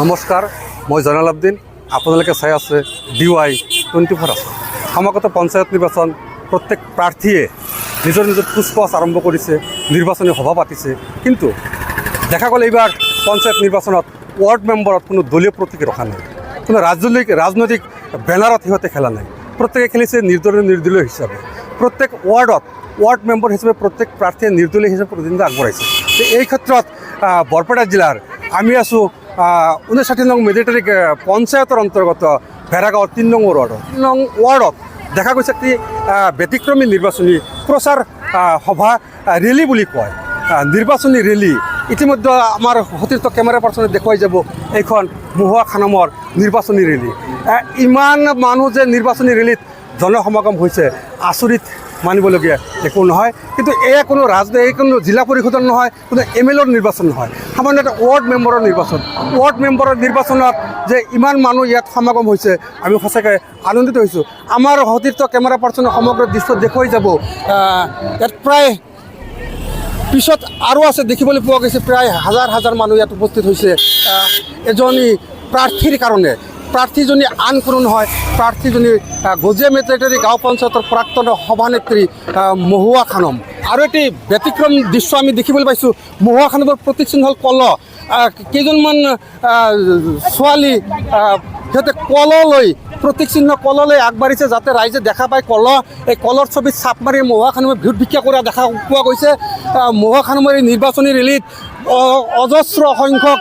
নমস্কাৰ, মই জয়নাল আব্দিন। আপোনালোকে চাই আছে DY24 আছে। সমাগত পঞ্চায়ত নিৰ্বাচন প্ৰত্যেক প্ৰাৰ্থীয়ে নিজৰ নিজৰ কুচকাৱাজ আৰম্ভ কৰিছে, নিৰ্বাচনী সভা পাতিছে। কিন্তু দেখা গ'ল এইবাৰ পঞ্চায়ত নিৰ্বাচনত ৱাৰ্ড মেম্বাৰত কোনো দলীয় প্ৰতীক ৰখা নাই, কোনো ৰাজনৈতিক বেনাৰত সিহঁতে খেলা নাই। প্ৰত্যেকে খেলিছে নিৰ্দলীয় হিচাপে। প্ৰত্যেক ৱাৰ্ড মেম্বাৰ হিচাপে প্ৰত্যেক প্ৰাৰ্থীয়ে নিৰ্দলীয় হিচাপে প্ৰতিনিধিত্ব আগবঢ়াইছে। এই ক্ষেত্ৰত বৰপেটা জিলাৰ আমি আছোঁ 59 নং মেডিটেৰী পঞ্চায়তৰ অন্তৰ্গত ভেড়াগাঁৱৰ 3 নং ৱাৰ্ডত দেখা গৈছে কি ব্যতিক্ৰমী নিৰ্বাচনী প্ৰচাৰ সভা ৰেলী বুলি কয়, নিৰ্বাচনী ৰেলী। ইতিমধ্যে আমাৰ সতীৰ্থ কেমেৰা পাৰ্চনে দেখুৱাই যাব এইখন মহুৱা খানমৰ নিৰ্বাচনী ৰেলী। ইমান মানুহ যে নিৰ্বাচনী ৰেলীত জনসমাগম হৈছে, আচৰিত মানিবলগীয়া একো নহয়। কিন্তু এয়া কোনো কোনো জিলা পৰিষদৰ নহয়, কোনো MLAৰ নিৰ্বাচন নহয়, সামান্য এটা ৱাৰ্ড মেম্বাৰৰ নিৰ্বাচন। ৱাৰ্ড মেম্বাৰৰ নিৰ্বাচনত যে ইমান মানুহ ইয়াত সমাগম হৈছে, আমি সঁচাকৈ আনন্দিত হৈছোঁ। আমাৰ সতীৰ্থ কেমেৰা পাৰ্চনে সমগ্ৰ দৃশ্য দেখুৱাই যাব। ইয়াত প্ৰায় পিছত আৰু আছে, দেখিবলৈ পোৱা গৈছে প্ৰায় হাজাৰ মানুহ ইয়াত উপস্থিত হৈছে এজনী প্ৰাৰ্থীৰ কাৰণে। প্ৰাৰ্থীজনী আন কোনো নহয়, প্ৰাৰ্থীজনী গজিয়া মেট্ৰিটেৰী গাঁও পঞ্চায়তৰ প্ৰাক্তন সভানেত্ৰী মহুৱা খানম। আৰু এটি ব্যতিক্ৰম দৃশ্য আমি দেখিবলৈ পাইছোঁ। মহুৱা খানমৰ প্ৰতীক চিহ্ন হ'ল কলহ। কেইজনমান ছোৱালী সিহঁতে কললৈ, প্ৰতীক চিহ্ন কললৈ আগবাঢ়িছে, যাতে ৰাইজে দেখা পায় কলহ। এই কলৰ ছবিত চাপ মাৰি মহুৱা খানমে ভিউত ভিক্ষা কৰা দেখা পোৱা গৈছে। মহুৱা খানমৰ এই নিৰ্বাচনী ৰেলীত অজস্ৰ সংখ্যক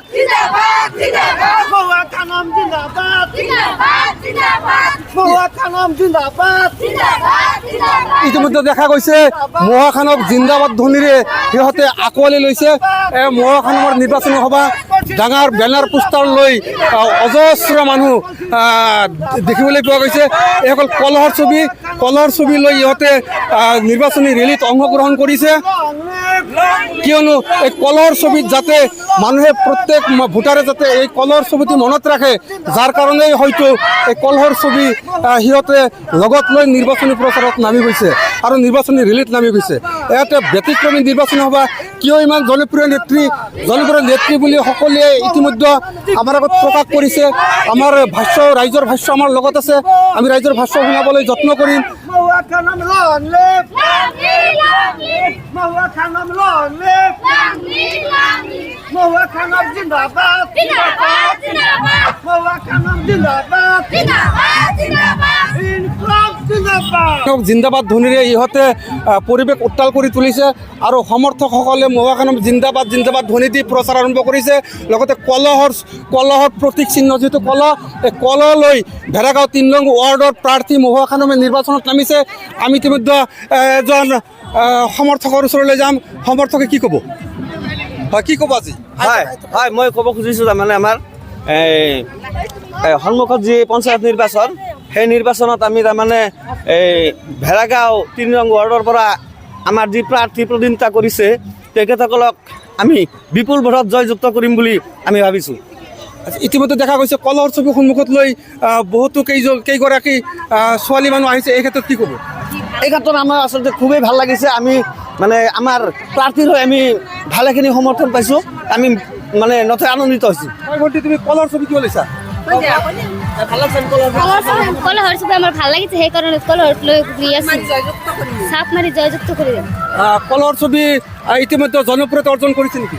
ইতিমধ্যে দেখা গৈছে মহুৱা খানক জিন্দাবাদ ধ্বনিৰে সিহঁতে আঁকোৱালি লৈছে। মহুৱা খানমৰ নিৰ্বাচনী সভা ডাঙৰ বেনাৰ পোষ্টাৰ লৈ অজস্ৰ মানুহ দেখিবলৈ পোৱা গৈছে। এইসকল কলহৰ ছবি লৈ ইহঁতে নিৰ্বাচনী ৰেলীত অংশগ্ৰহণ কৰিছে। কিয়নো এই কলহৰ ছবিত যাতে মানুহে প্ৰত্যেক ভোটাৰে যাতে এই কলহৰ ছবিটো মনত ৰাখে, যাৰ কাৰণেই হয়তো এই কলহৰ ছবি সিহঁতে লগত লৈ নিৰ্বাচনী প্ৰচাৰত নামি গৈছে আৰু নিৰ্বাচনী ৰেলীত নামি গৈছে। ইয়াতে ব্যতিক্ৰমী নিৰ্বাচনী সভা। কিয় ইমান জনপ্ৰিয় নেত্ৰী বুলি সকলোৱে ইতিমধ্যে আমাৰ আগত প্ৰকাশ কৰিছে। আমাৰ ৰাইজৰ ভাষ্য আমাৰ লগত আছে, আমি ৰাইজৰ ভাষ্য শুনাবলৈ যত্ন কৰিম। জিন্দাবাদ ধ্বনিৰে ইহঁতে পৰিৱেশ উত্তাল কৰি তুলিছে আৰু সমৰ্থকসকলে মহুৱা খানম জিন্দাবাদ ধ্বনি দি প্ৰচাৰ আৰম্ভ কৰিছে। লগতে কলহৰ প্ৰতীক চিহ্ন যিটো কলহ, এই কলহ লৈ ভেড়াগাঁও 3 নং ৱাৰ্ডৰ প্ৰাৰ্থী মহুৱা খানমে নিৰ্বাচনত নামিছে। আমি ইতিমধ্যে এজন সমৰ্থকৰ ওচৰলৈ যাম। সমৰ্থকে কি ক'ব? কি ক'ব আজি? হয়, মই ক'ব খুজিছোঁ তাৰমানে আমাৰ সন্মুখত যি পঞ্চায়ত নিৰ্বাচন, সেই নিৰ্বাচনত আমি তাৰমানে ভেড়াগাঁও 3 নং ৱাৰ্ডৰ পৰা আমাৰ যি প্ৰাৰ্থী প্ৰতিদ্বন্দ্বিতা কৰিছে তেখেতসকলক আমি বিপুল ভোটত জয়যুক্ত কৰিম বুলি আমি ভাবিছোঁ। ইতিমধ্যে দেখা গৈছে কলহৰ ছবি সন্মুখত লৈ বহুতো কেইগৰাকী ছোৱালী মানুহ আহিছে। এই ক্ষেত্ৰত কি ক'ব? এই ক্ষেত্ৰত আমাৰ আচলতে খুবেই ভাল লাগিছে। আমি মানে আমাৰ প্ৰাৰ্থীৰ হৈ আমি ভালেখিনি সমৰ্থন পাইছোঁ। আমি মানে নথৈ আনন্দিত হৈছোঁ। তুমি কলহৰ ছবি কিয় লৈছা? কলহৰ ছবি আমাৰ ভাল লাগিছে, সেইকাৰণে কলহৰ লৈ চাপ মাৰি জয়যুক্ত কৰি দিম। কলহৰ ছবি ইতিমধ্যে জনপ্ৰিয়তা অৰ্জন কৰিছে নেকি?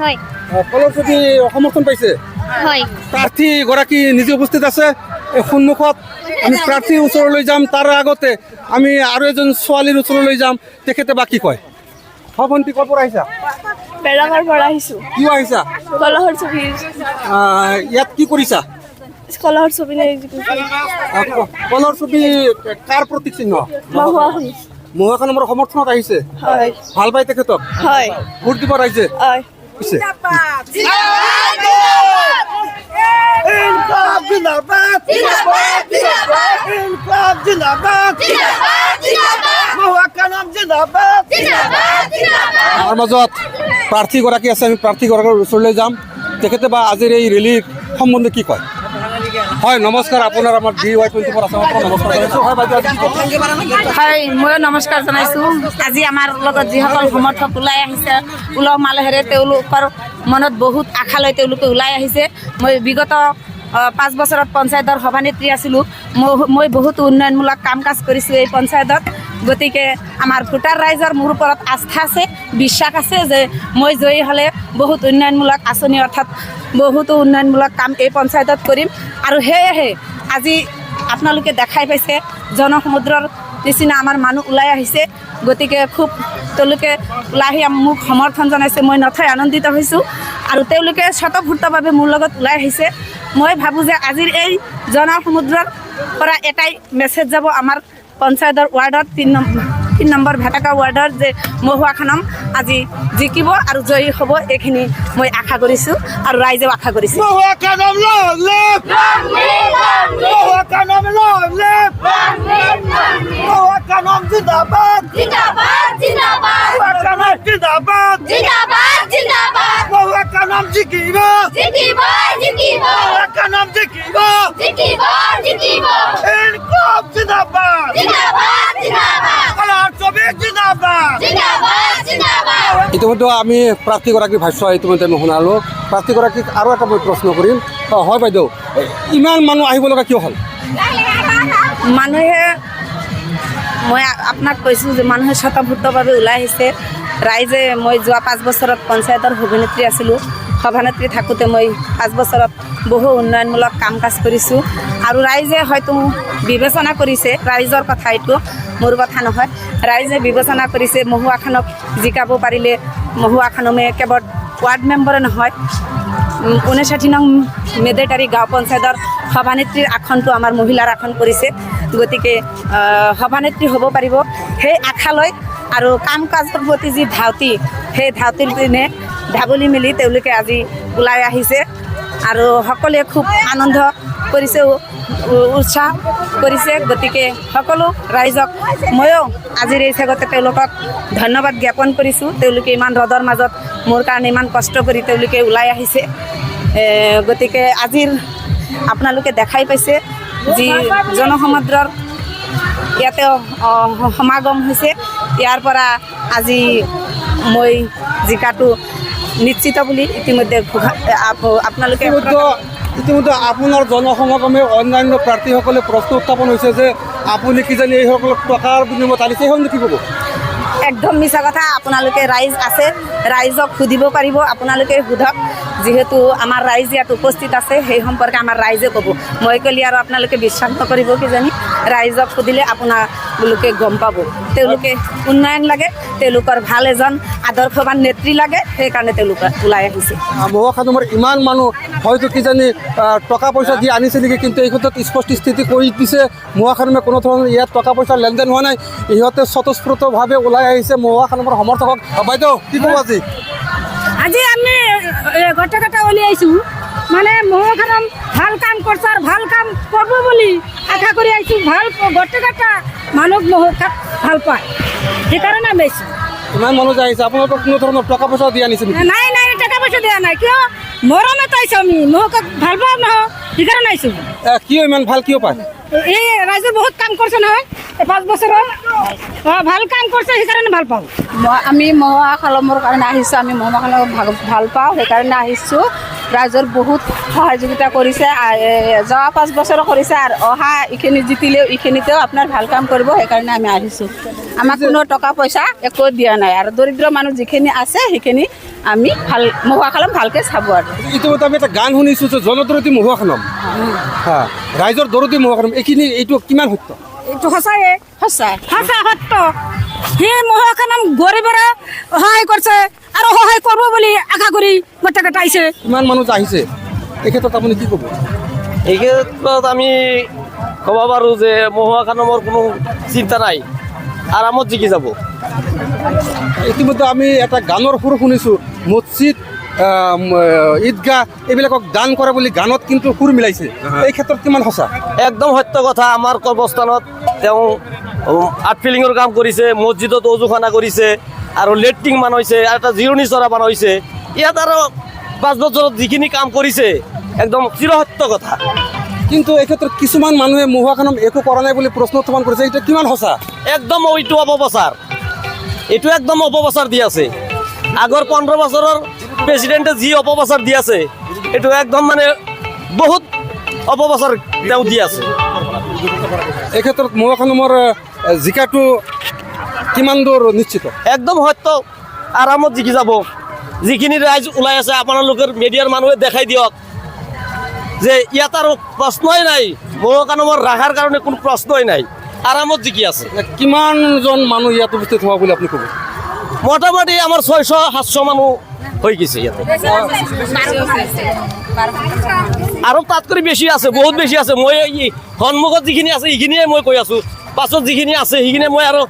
হয়। কলহৰ ছবি সমৰ্থন পাইছে। প্ৰাৰ্থীগৰাকী নিজে উপস্থিত আছে এই সন্মুখত। আমি প্ৰাৰ্থীৰ ওচৰলৈ যাম, তাৰ আগতে আমি আৰু এজন ছোৱালীৰ ওচৰলৈ যাম, তেখেতে বা কি কয়। ভণ্টি ক'ৰ পৰা আহিছা? বেড়াগাঁৱৰ পৰা আহিছোঁ। কিয় আহিছা? কলহৰ ছবি। ইয়াত কি কৰিছা? কলহৰ ছবি কলহৰ ছবি কাৰ প্ৰতীক চিহ্ন? মহুৱা খানমৰ সমৰ্থনত আহিছে। ভাল পাই তেখেতক? ভোট দিব ৰাইজে? আমাৰ মাজত প্ৰাৰ্থীগৰাকী আছে, আমি প্ৰাৰ্থীগৰাকীৰ ওচৰলৈ যাম। তেখেতে বা আজিৰ এই ৰেলীৰ সম্বন্ধে কি কয়? হয় নমস্কাৰ, আপোনাৰ আমাৰ DY24 আছামৰ পৰা নমস্কাৰ জনাইছোঁ। হয় বাইদেউ, আজি কি ক'ব? হয়, ময়ো নমস্কাৰ জনাইছোঁ। আজি আমাৰ লগত যিসকল সমৰ্থক ওলাই আহিছে, উলহ মালহেৰে তেওঁলোকৰ মনত বহুত আশা লৈ তেওঁলোকে ওলাই আহিছে। মই বিগত 5 বছৰত পঞ্চায়তৰ সভানেত্ৰী আছিলোঁ। মই বহুত উন্নয়নমূলক কাম কাজ কৰিছোঁ এই পঞ্চায়তত। গতিকে আমাৰ ভোটাৰ ৰাইজৰ মোৰ ওপৰত আস্থা আছে, বিশ্বাস আছে যে মই জয়ী হ'লে বহুত উন্নয়নমূলক আঁচনি অৰ্থাৎ বহুতো উন্নয়নমূলক কাম এই পঞ্চায়তত কৰিম। আৰু সেয়েহে আজি আপোনালোকে দেখাই পাইছে জনসমুদ্ৰৰ নিচিনা আমাৰ মানুহ ওলাই আহিছে। গতিকে খুব তেওঁলোকে ওলাই আহি মোক সমৰ্থন জনাইছে। মই নথৈ আনন্দিত হৈছোঁ আৰু তেওঁলোকে স্বতঃস্ফূৰ্তভাৱে মোৰ লগত ওলাই আহিছে। মই ভাবোঁ যে আজিৰ এই জনসমুদ্ৰৰ পৰা এটাই মেছেজ যাব আমাৰ পঞ্চায়তৰ ৱাৰ্ডত 3 নম্বৰ ভেটাকা ৱাৰ্ডৰ যে মহুৱা খানম আজি জিকিব আৰু জয়ী হ'ব, এইখিনি মই আশা কৰিছোঁ আৰু ৰাইজেও আশা কৰিছে। ইতিমধ্যে আমি প্ৰাৰ্থীগৰাকীৰ ভাষ্য ইতিমধ্যে আমি শুনালোঁ। প্ৰাৰ্থীগৰাকীক আৰু এটা মই প্ৰশ্ন কৰিম। হয় বাইদেউ, ইমান মানুহ আহিব লগা কিয় হ'ল? মানুহে মই আপোনাক কৈছোঁ যে মানুহে স্বতঃস্ফূৰ্তভাৱে ওলাই আহিছে। ৰাইজে মই যোৱা 5 বছৰত পঞ্চায়তৰ সভানেত্ৰী আছিলোঁ। সভানেত্ৰী থাকোঁতে মই 5 বছৰত বহু উন্নয়নমূলক কাম কাজ কৰিছোঁ আৰু ৰাইজে হয়তো বিবেচনা কৰিছে, ৰাইজৰ কথা এইটো মোৰ কথা নহয়, ৰাইজে বিবেচনা কৰিছে মহুৱা খানক জিকাব পাৰিলে মহুৱা খানমে কেৱল ৱাৰ্ড মেম্বাৰে নহয় 59 নং মেদেটাৰী গাঁও পঞ্চায়তৰ সভানেত্ৰীৰ আসনটো আমাৰ মহিলাৰ আসন কৰিছে। গতিকে সভানেত্ৰী হ'ব পাৰিব সেই আশা লৈ আৰু কাম কাজৰ প্ৰতি যি ধাউতি, সেই ধাউতিৰ পিনে ঢাবলি মেলি তেওঁলোকে আজি ওলাই আহিছে আৰু সকলোৱে খুব আনন্দ কৰিছে, উৎসাহ কৰিছে। গতিকে সকলো ৰাইজক ময়ো আজিৰ এই চেগতে তেওঁলোকক ধন্যবাদ জ্ঞাপন কৰিছোঁ। তেওঁলোকে ইমান ৰ'দৰ মাজত মোৰ কাৰণে ইমান কষ্ট কৰি তেওঁলোকে ওলাই আহিছে। গতিকে আজিৰ আপোনালোকে দেখাই পাইছে যি জনসমুদ্ৰৰ ইয়াতে সমাগম হৈছে। ইয়াৰ পৰা আজি মই জিকাটো নিশ্চিত বুলি ইতিমধ্যে আপোনালোকে ইতিমধ্যে আপোনাৰ জনসমাগমে অন্যান্য প্ৰাৰ্থীসকলে প্ৰশ্ন উত্থাপন হৈছে যে আপুনি কিজানি এইসকলক টকাৰ বিনিময়ত আনিছে, সেইখন কি ক'ব? একদম মিছা কথা। আপোনালোকে ৰাইজ আছে, ৰাইজক সুধিব পাৰিব, আপোনালোকে সোধক। যিহেতু আমাৰ ৰাইজ ইয়াত উপস্থিত আছে, সেই সম্পৰ্কে আমাৰ ৰাইজে ক'ব। মই ক'লে আৰু আপোনালোকে বিশ্বাস নকৰিব কিজানি। ৰাইজক সুধিলে আপোনালোকে গম পাব। তেওঁলোকে উন্নয়ন লাগে, তেওঁলোকৰ ভাল এজন আদৰ্শৱান নেত্ৰী লাগে, সেইকাৰণে তেওঁলোকে ওলাই আহিছে। মহুৱা খানমৰ ইমান মানুহ হয়তো কিজানি টকা পইচা দি আনিছে নেকি, কিন্তু এই ক্ষেত্ৰত স্পষ্ট স্থিতি কৰি দিছে মহুৱা খানমে কোনো ধৰণৰ ইয়াত টকা পইচাৰ লেনদেন হোৱা নাই। ইহঁতে স্বতঃস্ফূৰ্তভাৱে ওলাই আহিছে মহুৱা খানমৰ সমৰ্থকক। বাইদেউ কি ক'ব আজি? আজি আমি গোটেইকেইটা উলিয়াইছোঁ, মানে মহুৱা খানম ভাল কাম কৰিছে আৰু ভাল কাম কৰিব বুলি আশা কৰি আহিছোঁ। ভাল গোটেইকেইটা মানুহ মহুৱাক ভাল পায়, সেইকাৰণে আমি আহিছোঁ। ইমান মানুহ যে আহিছে, আপোনালোকক কোনো ধৰণৰ টকা পইচা দি আনিছে নেকি? নাই নাই, টকা পইচা দিয়া নাই। কিয়? মৰমত আহিছোঁ আমি, মহুৱাক ভাল পাওঁ নহয়, সেইকাৰণে আহিছোঁ। কিয় ইমান ভাল কিয় পায়? এই ৰাইজে বহুত কাম কৰিছে নহয় এই 5 বছৰত, ভাল কাম কৰিছে, সেইকাৰণে ভাল পাওঁ। আমি মহুৱা খানমৰ কাৰণে আহিছোঁ। আমি মহুৱা খানক ভাল পাওঁ, সেইকাৰণে আহিছোঁ। ৰাইজৰ বহুত সহযোগিতা কৰিছে, যোৱা 5 বছৰ কৰিছে আৰু অহা এইখিনি জিতিলেও এইখিনিতেও আপোনাৰ ভাল কাম কৰিব, সেইকাৰণে আমি আহিছোঁ। আমাক কোনো টকা পইচা একো দিয়া নাই আৰু দৰিদ্ৰ মানুহ যিখিনি আছে সেইখিনি আমি ভাল মহুৱা খানম ভালকৈ চাব। আৰু ইতিমধ্যে আমি এটা গান শুনিছোঁ যে জনদৰদী মহুৱা খানম, ৰাইজৰ দৰদী মহুৱা খানম, এইটো কিমান সত্য? এইটো সঁচায়ে, সঁচা সঁচা সত্য। সেই মহুৱা খানম গৰীবৰে সহায় কৰিছে আৰু সহায় কৰিব বুলি আশা কৰি গোটেইকেইটা আহিছে। ইমান মানুহ যে আহিছে, এই ক্ষেত্ৰত আপুনি কি ক'ব? এই ক্ষেত্ৰত আমি ক'ব পাৰোঁ যে মহুৱা খানমৰ কোনো চিন্তা নাই, আৰামত জিকি যাব। ইতিমধ্যে আমি এটা গানৰ সুৰ শুনিছোঁ, মছজিদ ঈদগাহ এইবিলাকক দান কৰে বুলি গানত কিন্তু সুৰ মিলাইছে, এই ক্ষেত্ৰত কিমান সঁচা? একদম সত্য কথা। আমাৰ কৰ্মস্থানত তেওঁ আৰ্ট ফিলিঙৰ কাম কৰিছে, মছজিদত অজুখানা কৰিছে আৰু লেট্ৰিন বনাইছে আৰু এটা জিৰণি চৰা বনাইছে। ইয়াত আৰু 5 বছৰত যিখিনি কাম কৰিছে একদম চিৰসত্য কথা। কিন্তু এই ক্ষেত্ৰত কিছুমান মানুহে মহুৱাখানম একো কৰা নাই বুলি প্ৰশ্ন উত্থাপন কৰিছে, এইটো কিমান সঁচা? একদম ওইটো অপপ্ৰচাৰ, এইটো একদম অপপ্ৰচাৰ দি আছে। আগৰ 15 বছৰৰ প্ৰেচিডেণ্টে যি অপপ্ৰচাৰ দি আছে এইটো একদম মানে বহুত অপপ্ৰচাৰ তেওঁ দি আছে। এই ক্ষেত্ৰত মহুৱাখানমৰ জিকাটো কিমান দূৰ নিশ্চিত? একদম সত্য, আৰামত জিকি যাব। যিখিনি ৰাইজ ওলাই আছে আপোনালোকৰ মিডিয়াৰ মানুহে দেখাই দিয়ক যে ইয়াত আৰু প্ৰশ্নই নাই, মহুৱাখানমৰ ৰাখাৰ কাৰণে কোনো প্ৰশ্নই নাই, আৰামত জিকি আছে। কিমানজন মানুহ ইয়াত উপস্থিত হোৱা বুলি আপুনি ক'ব? মোটামুটি আমাৰ 600-700 মানুহ হৈ গৈছে ইয়াতে, আৰু তাত কৰি বেছি আছে, বহুত বেছি আছে। মই সন্মুখত যিখিনি আছে সেইখিনিয়ে মই কৈ আছোঁ, পাছত যিখিনি আছে সেইখিনি মই আৰু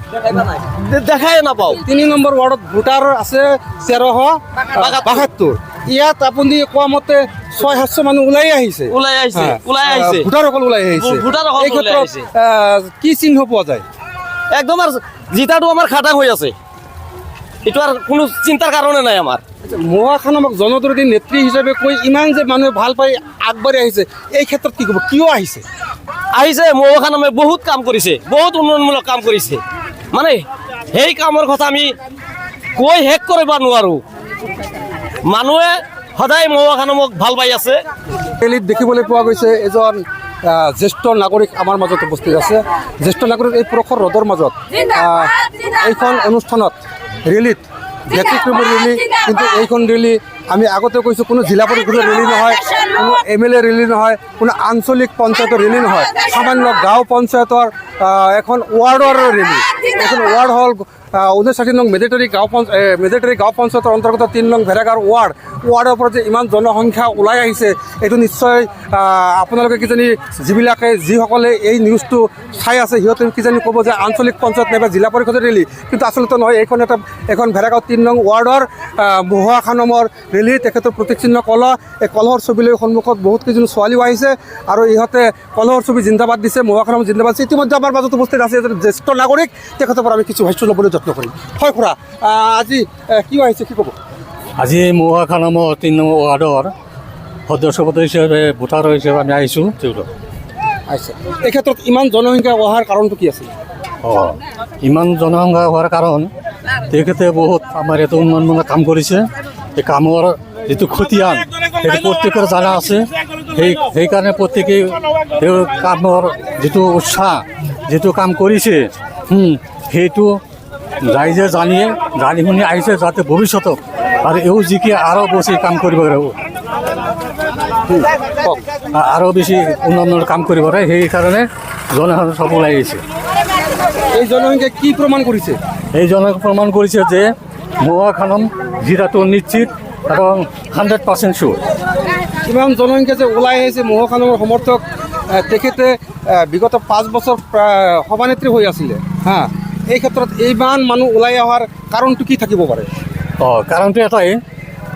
দেখাই নাপাওঁ। 3 নম্বৰ ৱাৰ্ডত ভোটাৰ আছে 1372। ইয়াত আপুনি কোৱা মতে 600-700 মানুহ ওলাই আহিছে, ভোটাৰসকল ওলাই আহিছে। এই ক্ষেত্ৰত কি চিহ্ন পোৱা যায়? একদম আৰু জিতাটো আমাৰ খাটাং হৈ আছে, এইটো আৰু কোনো চিন্তাৰ কাৰণে নাই আমাৰ। মহুৱাখানমক জনদৰদী নেত্ৰী হিচাপে কৈ ইমান যে মানুহে ভাল পাই আগবাঢ়ি আহিছে, এই ক্ষেত্ৰত কি ক'ব? কিয় আহিছে? মহুৱাখানমে বহুত কাম কৰিছে, বহুত উন্নয়নমূলক কাম কৰিছে, মানে সেই কামৰ কথা আমি কৈ শেষ কৰিব নোৱাৰোঁ। মানুহে সদায় মহুৱাখানমক ভাল পাই আছে। ৰেলীত দেখিবলৈ পোৱা গৈছে এজন জ্যেষ্ঠ নাগৰিক আমাৰ মাজত উপস্থিত আছে। জ্যেষ্ঠ নাগৰিক এই প্ৰখৰ ৰ'দৰ মাজত এইখন অনুষ্ঠানত ৰেলীত ব্যতিক্ৰমী ৰেলী, কিন্তু এইখন ৰেলী আমি আগতে কৈছোঁ কোনো জিলা পৰিষদৰ ৰেলী নহয়, কোনো MLA ৰেলী নহয়, কোনো আঞ্চলিক পঞ্চায়তৰ ৰেলী নহয়, সামান্য গাঁও পঞ্চায়তৰ এখন ৱাৰ্ডৰ ৰেলী। এখন ৱাৰ্ড হ'ল 59 নং মেজেটেৰী গাঁও পঞ্চায়তৰ অন্তৰ্গত 3 নং ভেৰাগাঁও ৱাৰ্ডৰ পৰা যে ইমান জনসংখ্যা ওলাই আহিছে, এইটো নিশ্চয় আপোনালোকে কিজানি যিসকলে এই নিউজটো চাই আছে সিহঁতে কিজানি ক'ব যে আঞ্চলিক পঞ্চায়ত নাইবা জিলা পৰিষদৰ ৰেলী, কিন্তু আচলতে নহয়। এখন ভেৰাগাঁও 3 নং ৱাৰ্ডৰ মহুৱাখানমৰ ৰেলী। তেখেতৰ প্ৰতীক চিহ্ন কলহ, এই কলহৰ ছবি লৈ সন্মুখত বহুত কেইজন ছোৱালীও আহিছে আৰু ইহঁতে কলহৰ ছবি জিন্দাবাদ দিছে, মহুৱাখানম জিন্দাবাদ দিছে। ইতিমধ্যে আমাৰ মাজত উপস্থিত আছে এজন জ্যেষ্ঠ নাগৰিক, তেখেতৰ পৰা আমি কিছু ভাষ্য ল'বলৈ যত্ন কৰিম। হয় খুৰা, আজি কি আহিছে, কি ক'ব? আজি মহুৱাখানমৰ 3 নম্বৰ ৱাৰ্ডৰ সদস্য হিচাপে ভোটাৰ হিচাপে আমি আহিছোঁ। আহিছে, এই ক্ষেত্ৰত ইমান জনসংখ্যা অহাৰ কাৰণটো কি আছিল? ইমান জনসংখ্যা হোৱাৰ কাৰণ তেখেতে বহুত আমাৰ ইয়াতে উন্নয়নমূলক কাম কৰিছে। এই কামৰ যিটো খতিয়ান সেইটো প্ৰত্যেকৰ জানা আছে, সেইকাৰণে প্ৰত্যেকেই তেওঁৰ কামৰ যিটো উৎসাহ, যিটো কাম কৰিছে সেইটো ৰাইজে জানি শুনি আহিছে, যাতে ভৱিষ্যতক আৰু এও যিকি আৰু বেছি কাম কৰিব পাৰিব, আৰু বেছি উন্নয়নৰ কাম কৰিব পাৰে। সেইকাৰণে জনসাধাৰণ সব ওলাই আহিছে। এই জনসংখ্যাই কি প্ৰমাণ কৰিছে? এই জনসংখ্যা প্ৰমাণ কৰিছে যে মহুৱাখানম জিতাটো নিশ্চিত এবং 100% শিওৰ। ইমান জনসংখ্যা যে ওলাই আহিছে মহুৱাখানমৰ সমৰ্থক, তেখেতে বিগত 5 বছৰ সভানেত্ৰী হৈ আছিলে। এই ক্ষেত্ৰত ইমান মানুহ ওলাই অহাৰ কাৰণটো কি থাকিব পাৰে? কাৰণটো এটাই,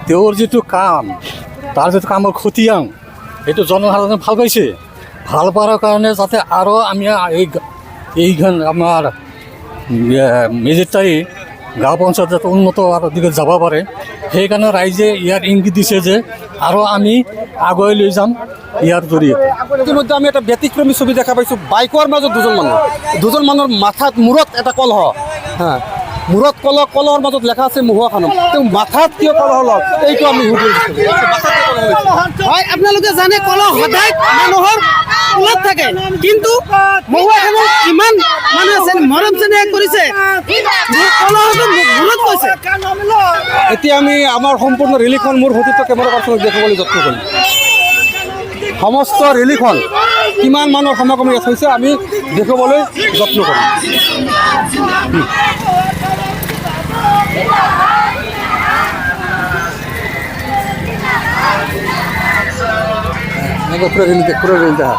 তেওঁৰ যিটো কাম, তাৰ যিটো কামৰ খতিয়ান, এইটো জনসাধাৰণে ভাল পাইছে। ভাল পোৱাৰ কাৰণে যাতে আৰু আমি এইখন আমাৰ মেজেটাৰী গাঁও পঞ্চায়ত যাতে উন্নত আৰু দিশত যাব পাৰে, সেইকাৰণে ৰাইজে ইয়াৰ ইংগিত দিছে যে আৰু আমি আগুৱাই লৈ যাম ইয়াৰ জৰিয়তে। ইতিমধ্যে আমি এটা ব্যতিক্ৰমী ছবি দেখা পাইছোঁ। বাইকৰ মাজত দুজন মানুহৰ মূৰত এটা কলহ, মূৰত কলহৰ মাজত লেখা আছে মহুৱাখানম। তেওঁ মাথাত কিয় কলহ লল, এইটো আমি হয়। আপোনালোকে জানে কলহ সদায় মানুহৰ ওপৰত থাকে, কিন্তু মহুৱাখানম ইমান মানুহে মৰম চেনেহ কৰিছে, কলহটো মূৰত কৈছে। এতিয়া আমি আমাৰ সম্পূৰ্ণ ৰেলীখন মোৰ সতীৰ্থ কেমেৰা পাৰ্চনক দেখাবলৈ যত্ন কৰিম। সমস্ত ৰেলীখন কিমান মানুহৰ সমাগম ইয়াত হৈছে আমি দেখুৱাবলৈ যত্ন কৰিম। পুৰো ৰেল দেখা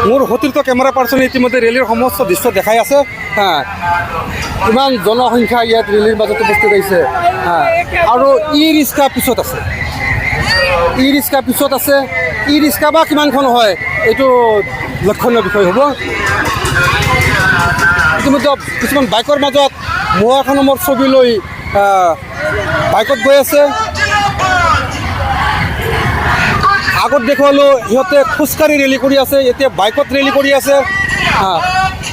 মোৰ সতীৰ্থ কেমেৰা পাৰ্চনে ইতিমধ্যে ৰেলীৰ সমস্ত দৃশ্য দেখাই আছে। ইমান জনসংখ্যা ইয়াত ৰেলীৰ মাজত উপস্থিত হৈছে। আৰু ই ৰিক্সা পিছত আছে, ই ৰিক্সা বা কিমানখন হয় এইটো লক্ষণীয় বিষয় হ'ব। ইতিমধ্যে কিছুমান বাইকৰ মাজত মহুৱা খানমৰ ছবি লৈ বাইকত গৈ আছে। আগত দেখুৱালোঁ সিহঁতে খোজকাঢ়ি ৰেলী কৰি আছে, এতিয়া বাইকত ৰেলী কৰি আছে।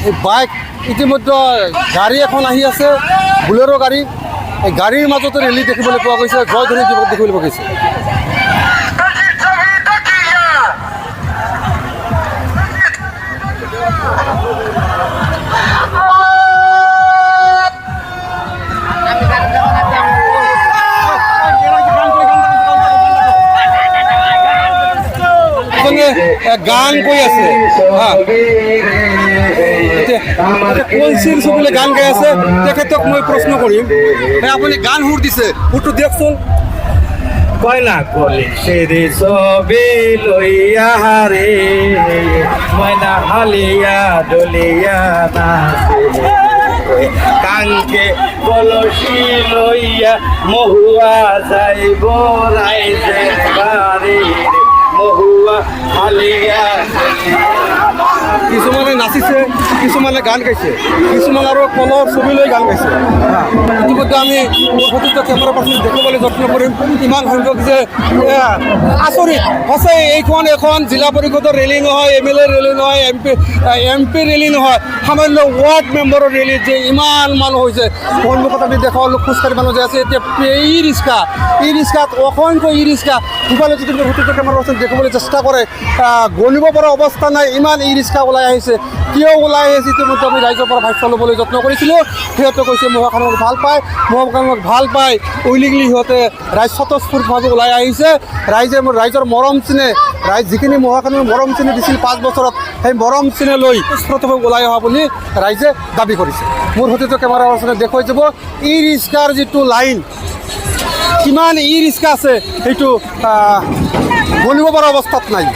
এই বাইক ইতিমধ্যে গাড়ী এখন আহি আছে, বুলেৰো গাড়ী। এই গাড়ীৰ মাজতে ৰেলী দেখিবলৈ পোৱা গৈছে, জয়ধ্বনি দিৱস দেখিবলৈ পোৱা গৈছে। গান কৈ আছে, কলচিৰ ছবিলে গান গাই আছে। তেখেতক মই প্ৰশ্ন কৰিম, আপুনি গান সুৰ দিছে, সুৰটো দিয়কচোন। কয়লা কলি সেরে ছবি লইয়া রে ময়না হালিয়া ডলিয়া নাচে কাঙ্কে কলসি লইয়া মহুয়া যাইব রাইজে বাড়ি মহুয়া হালিয়া। কিছুমানে নাচিছে, কিছুমানে গান গাইছে, কিছুমান আৰু কলৰ ছবি লৈ গান গাইছে। ইতিমধ্যে আমি প্ৰতিটো কেমেৰা পাৰ্চন দেখিবলৈ যত্ন কৰিম। ইমান সংখ্যক যে আচৰিত সঁচাই, এইখন এখন জিলা পৰিষদৰ ৰেলী নহয়, MLA ৰেলী নহয়, MP ৰেলী নহয়, সামান্য ৱাৰ্ড মেম্বাৰৰ ৰেলীত যে ইমান মানুহ হৈছে। সন্মুখত আমি দেখালোঁ খোজকাঢ়ি মানুহ যে আছে। এতিয়া ই ৰিক্সাত অসংখ্য ই ৰিক্সা সিফালে যদি প্ৰতিটো কেমেৰা পাৰ্চন দেখিবলৈ চেষ্টা কৰে, গণিব পৰা অৱস্থা নাই, ইমান ই ৰিক্সা ওলাই আহিছে। কিয় ওলাই আহিছে ইতিমধ্যে আমি ৰাইজৰ পৰা ভাষ্য ল'বলৈ যত্ন কৰিছিলোঁ। সিহঁতে কৈছে মহুৱা খানক ভাল পায়, উইলিংলি সিহঁতে ৰাইজ স্বতঃস্ফূৰ্তভাৱে ওলাই আহিছে। ৰাইজৰ মৰম চিনে, যিখিনি মহুৱা খানৰ মৰম চিনে দিছিল 5 বছৰত, সেই মৰম চিনে লৈ স্ফূৰ্তভাৱে ওলাই অহা বুলি ৰাইজে দাবী কৰিছে। মোৰ সতীৰ্থ কেমেৰা পাৰ্চনে দেখুৱাই যাব ই ৰিক্সাৰ যিটো লাইন, কিমান ই ৰিক্সা আছে সেইটো গণিব পৰা অৱস্থাত নাই।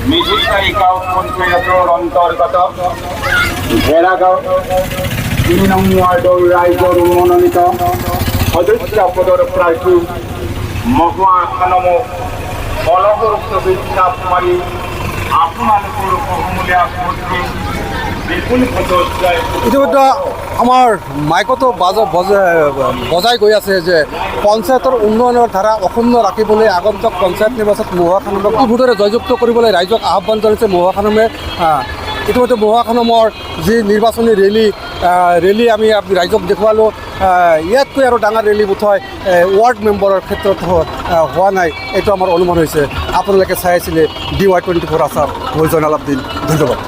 মিঠিকাই গাঁও পঞ্চায়তৰ অন্তৰ্গত ভেড়াগাঁও 3 নং ৱাৰ্ডৰ ৰাইজৰ মনোনীত সদস্য পদৰ প্ৰাৰ্থী মহুৱা খানমক কলহৰ ছবিত চাপ মাৰি আপোনালোকৰ বহুমূলীয়া ভোটে বিপুল ভোটত জয়। ইতিমধ্যে আমাৰ মাইকতো বজাই গৈ আছে যে পঞ্চায়তৰ উন্নয়নৰ ধাৰা অক্ষুণ্ণ ৰাখিবলৈ আগন্তুক পঞ্চায়ত নিৰ্বাচনত মহুৱা খানমক ভোটেৰে জয়যুক্ত কৰিবলৈ ৰাইজক আহ্বান জনাইছে মহুৱা খানমে। ইতিমধ্যে মহুৱা খানমৰ যি নিৰ্বাচনী ৰেলী আমি ৰাইজক দেখুৱালোঁ। ইয়াতকৈ আৰু ডাঙৰ ৰেলী বোধহয় ৱাৰ্ড মেম্বাৰৰ ক্ষেত্ৰত হোৱা নাই, এইটো আমাৰ অনুমান হৈছে। আপোনালোকে চাই আছিলে DY24 আছাম, মই জয়নাল আব্দিন, ধন্যবাদ।